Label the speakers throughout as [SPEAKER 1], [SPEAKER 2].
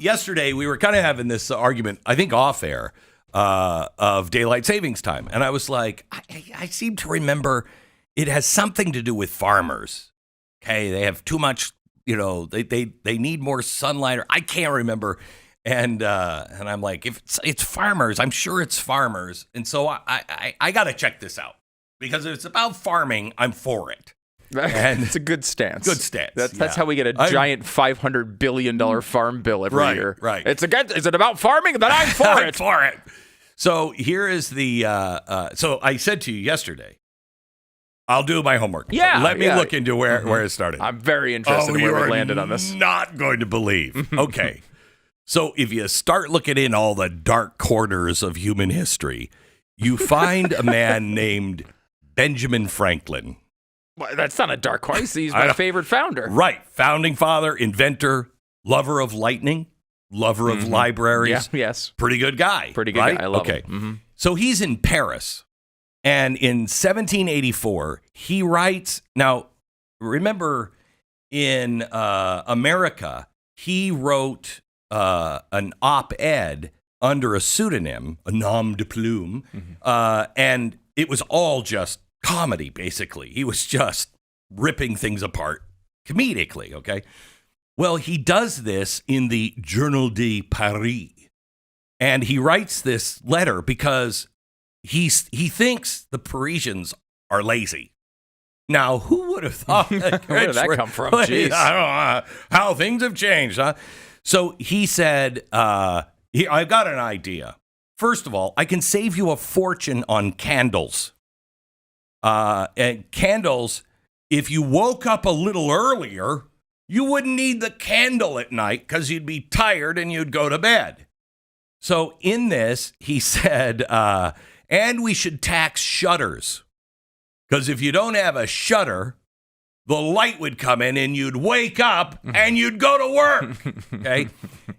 [SPEAKER 1] yesterday we were kind of having this argument, I think off air, of daylight savings time. And I was like, I seem to remember it has something to do with farmers. Okay, they have too much, they need more sunlight. Or I can't remember. And I'm like, if it's farmers, I'm sure it's farmers. And so I got to check this out. Because if it's about farming, I'm for it.
[SPEAKER 2] And it's a good stance.
[SPEAKER 1] Good stance.
[SPEAKER 2] That's how we get a giant $500 billion farm bill every year.
[SPEAKER 1] Right.
[SPEAKER 2] Is it about farming? Then I'm for it.
[SPEAKER 1] For it. So here is the. So I said to you yesterday, I'll do my homework.
[SPEAKER 2] Yeah.
[SPEAKER 1] Let me look into where it started.
[SPEAKER 2] I'm very interested in where we landed on this.
[SPEAKER 1] Not going to believe. Okay. So if you start looking in all the dark corners of human history, you find a man named Benjamin Franklin.
[SPEAKER 2] Well, that's not a dark horse. He's my favorite founder.
[SPEAKER 1] Right. Founding father, inventor, lover of lightning, lover of libraries.
[SPEAKER 2] Yeah, yes.
[SPEAKER 1] Pretty good guy.
[SPEAKER 2] Pretty good
[SPEAKER 1] right?
[SPEAKER 2] guy. I love him.
[SPEAKER 1] Okay. So he's in Paris. And in 1784, he writes. Now, remember in America, he wrote an op-ed under a pseudonym, a nom de plume. And it was all just comedy, basically. He was just ripping things apart comedically, okay? Well, he does this in the Journal de Paris. And he writes this letter because he thinks the Parisians are lazy. Now, who would have thought that?
[SPEAKER 2] Where did that come from? Jeez.
[SPEAKER 1] I don't know how things have changed, huh? So he said, I've got an idea. First of all, I can save you a fortune on candles. And candles, if you woke up a little earlier, you wouldn't need the candle at night because you'd be tired and you'd go to bed. So in this, he said, and we should tax shutters. Because if you don't have a shutter, the light would come in and you'd wake up and you'd go to work. Okay.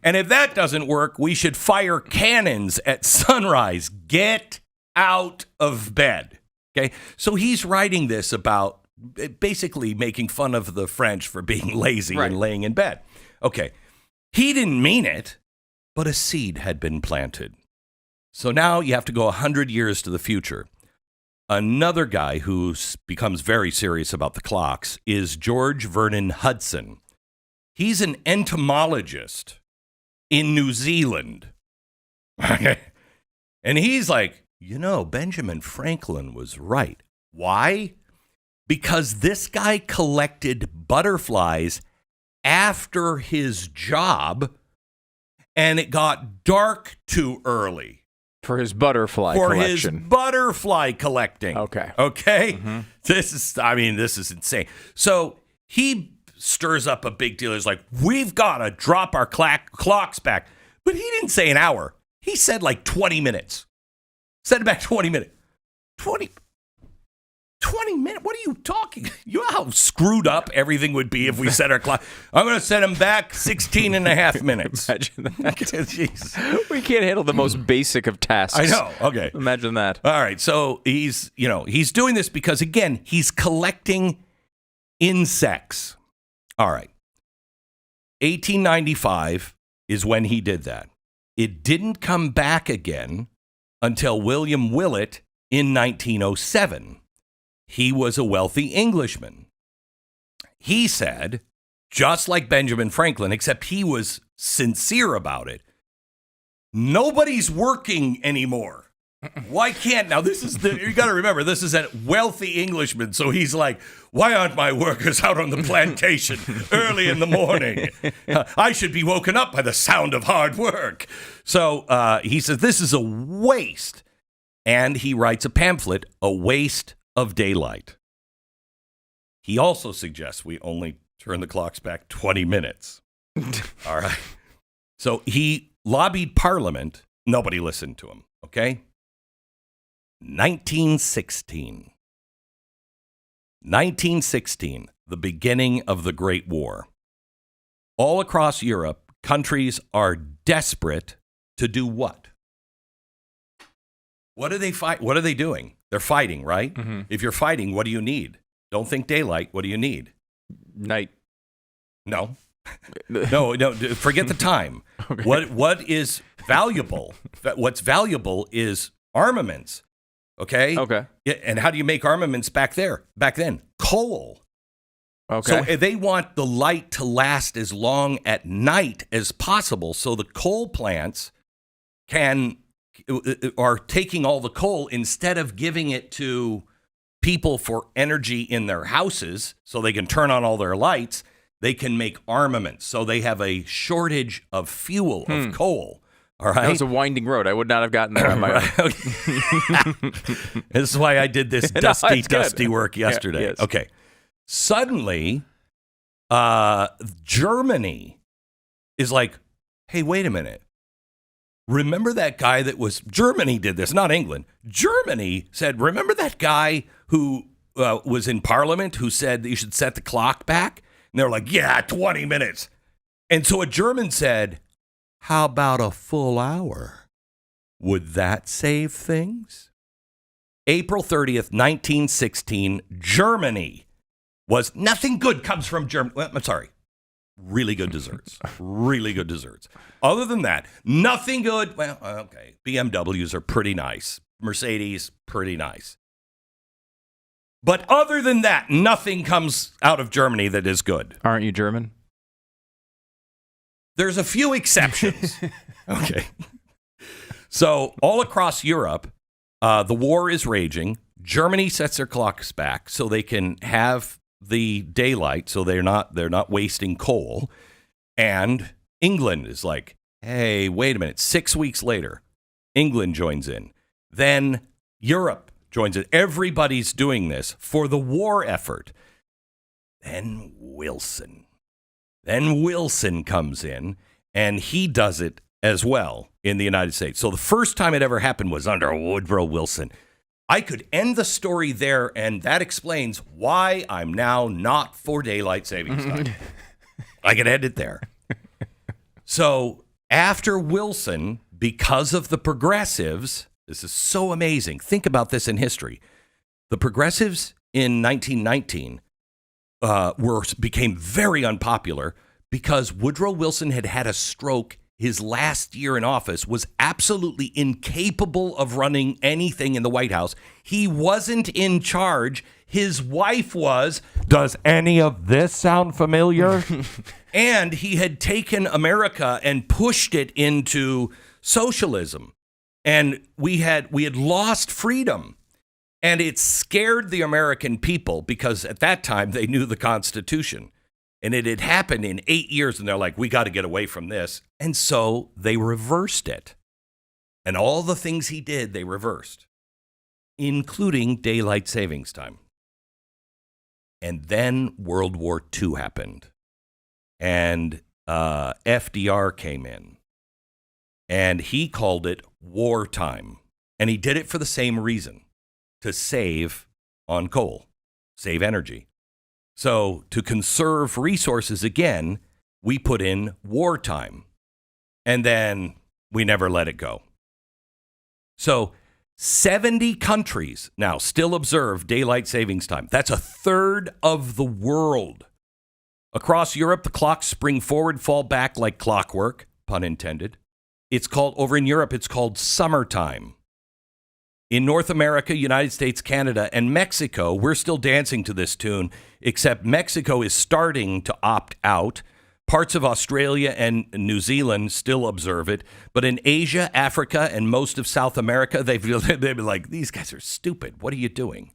[SPEAKER 1] And if that doesn't work, we should fire cannons at sunrise. Get out of bed. Okay. So he's writing this about basically making fun of the French for being lazy and laying in bed. Okay. He didn't mean it, but a seed had been planted. So now you have to go 100 years to the future. Another guy who becomes very serious about the clocks is George Vernon Hudson. He's an entomologist in New Zealand. And he's like, Benjamin Franklin was right. Why? Because this guy collected butterflies after his job, and it got dark too early.
[SPEAKER 2] For his butterfly collection.
[SPEAKER 1] For his butterfly collecting.
[SPEAKER 2] Okay.
[SPEAKER 1] Mm-hmm. This is insane. So he stirs up a big deal. He's like, we've got to drop our clocks back. But he didn't say an hour. He said like 20 minutes. Set it back 20 minutes. 20 minutes? What are you talking? You know how screwed up everything would be if we set our clock? I'm going to set him back 16 and a half minutes.
[SPEAKER 2] Imagine that. Jeez. We can't handle the most basic of tasks.
[SPEAKER 1] I know. Okay.
[SPEAKER 2] Imagine that.
[SPEAKER 1] All right. So he's doing this because, again, he's collecting insects. All right. 1895 is when he did that. It didn't come back again until William Willett in 1907. He was a wealthy Englishman. He said, just like Benjamin Franklin, except he was sincere about it, nobody's working anymore. Why can't? Now, you got to remember, this is a wealthy Englishman. So he's like, why aren't my workers out on the plantation early in the morning? I should be woken up by the sound of hard work. So he says, this is a waste. And he writes a pamphlet, A Waste of Daylight. He also suggests we only turn the clocks back 20 minutes. All right. So he lobbied Parliament. Nobody listened to him. Okay. 1916, the beginning of the Great War. All across Europe, countries are desperate to do what? What do they fight? What are they doing? They're fighting, right? Mm-hmm. If you're fighting, what do you need? Don't think daylight. What do you need?
[SPEAKER 2] Night.
[SPEAKER 1] No. No, forget the time.
[SPEAKER 2] Okay.
[SPEAKER 1] What is valuable? What's valuable is armaments. Okay?
[SPEAKER 2] Okay.
[SPEAKER 1] Yeah, and how do you make armaments back then? Coal.
[SPEAKER 2] Okay.
[SPEAKER 1] So they want the light to last as long at night as possible. So the coal plants are taking all the coal instead of giving it to people for energy in their houses so they can turn on all their lights. They can make armaments. So they have a shortage of fuel, of coal. All right.
[SPEAKER 2] That was a winding road. I would not have gotten there on my own.
[SPEAKER 1] This is why I did this dusty work yesterday.
[SPEAKER 2] Yeah, yes.
[SPEAKER 1] Okay. Suddenly, Germany is like, hey, wait a minute. Remember that guy Germany did this, not England. Germany said, remember that guy who was in Parliament who said that you should set the clock back? And they're like, yeah, 20 minutes. And so a German said, how about a full hour? Would that save things? April 30th, 1916, Germany was nothing good comes from Germany. Well, I'm sorry. Really good desserts. Really good desserts. Other than that, nothing good. Well, okay. BMWs are pretty nice. Mercedes, pretty nice. But other than that, nothing comes out of Germany that is good.
[SPEAKER 2] Aren't you German?
[SPEAKER 1] There's a few exceptions. Okay. So all across Europe, the war is raging. Germany sets their clocks back so they can have the daylight, so they're not wasting coal. And England is like, hey, wait a minute. 6 weeks later, England joins in. Then Europe joins in. Everybody's doing this for the war effort. Then Wilson comes in, and he does it as well in the United States. So the first time it ever happened was under Woodrow Wilson. I could end the story there, and that explains why I'm now not for daylight savings time. I could end it there. So after Wilson, because of the progressives, this is so amazing. Think about this in history. The progressives in 1919 became very unpopular because Woodrow Wilson had had a stroke his last year in office, was absolutely incapable of running anything in the White House. He wasn't in charge. His wife was. Does any of this sound familiar? And he had taken America and pushed it into socialism. And we had lost freedom. And it scared the American people because at that time they knew the Constitution. And it had happened in 8 years, and they're like, we got to get away from this. And so they reversed it. And all the things he did, they reversed, including daylight savings time. And then World War II happened. And FDR came in. And he called it wartime. And he did it for the same reason, to save on coal, save energy. So to conserve resources again, we put in wartime, and then we never let it go. So 70 countries now still observe daylight savings time. That's a third of the world. Across Europe, the clocks spring forward, fall back like clockwork, pun intended. It's called, over in Europe, it's called summertime. In North America, United States, Canada, and Mexico, we're still dancing to this tune, except Mexico is starting to opt out. Parts of Australia and New Zealand still observe it. But in Asia, Africa, and most of South America, they've been like, these guys are stupid. What are you doing?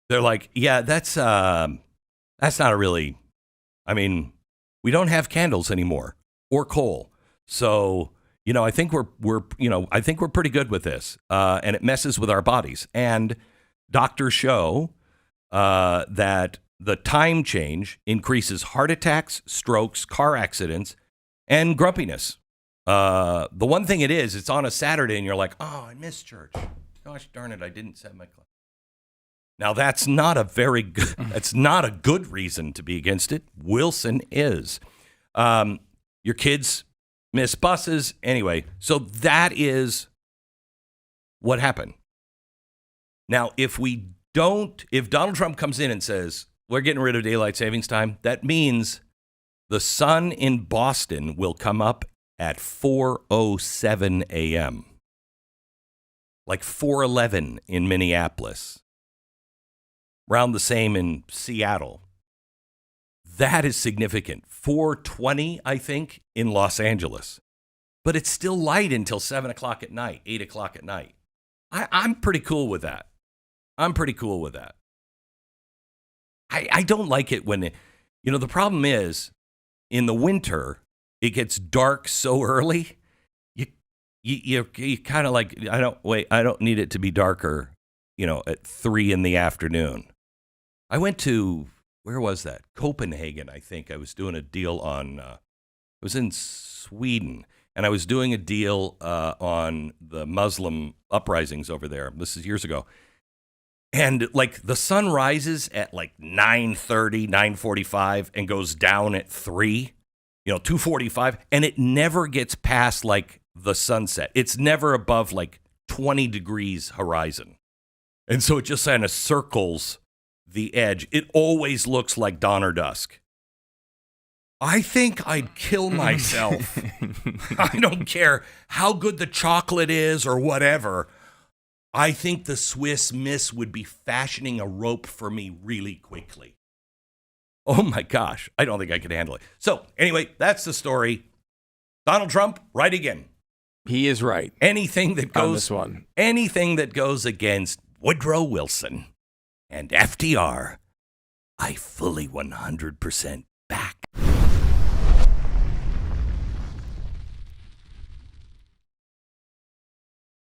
[SPEAKER 1] They're like, yeah, that's not a really, I mean, we don't have candles anymore or coal. So, I think I think we're pretty good with this, and it messes with our bodies. And doctors show that the time change increases heart attacks, strokes, car accidents, and grumpiness. The one thing it's on a Saturday, and you're like, oh, I missed church. Gosh darn it, I didn't set my clock. Now that's not a very good. That's not a good reason to be against it. Wilson is. Your kids miss buses. Anyway, so that is what happened. Now, if Donald Trump comes in and says, we're getting rid of daylight savings time, that means The sun in Boston will come up at 4:07 a.m. Like 4:11 in Minneapolis. Around the same in Seattle. That is significant. 4:20, I think, in Los Angeles. But it's still light until 7 o'clock at night, 8 o'clock at night. I'm pretty cool with that. I don't like it when, the problem is, in the winter, it gets dark so early. You kind of like, I don't need it to be darker, at 3 in the afternoon. I went to, where was that? Copenhagen, I think. I was doing a deal on, I was in Sweden, and I was doing a deal on the Muslim uprisings over there. This is years ago. And like the sun rises at like 9:30, 9:45 and goes down at 3, 2:45, and it never gets past like the sunset. It's never above like 20 degrees horizon. And so it just kind of circles the edge. It always looks like dawn or dusk. I think I'd kill myself. I don't care how good the chocolate is or whatever. I think the Swiss Miss would be fashioning a rope for me really quickly. Oh my gosh, I don't think I could handle it. So anyway, that's the story. Donald Trump, right again.
[SPEAKER 2] He is right.
[SPEAKER 1] Anything that
[SPEAKER 2] on this one.
[SPEAKER 1] Anything that goes against Woodrow Wilson and FDR, I fully 100% back.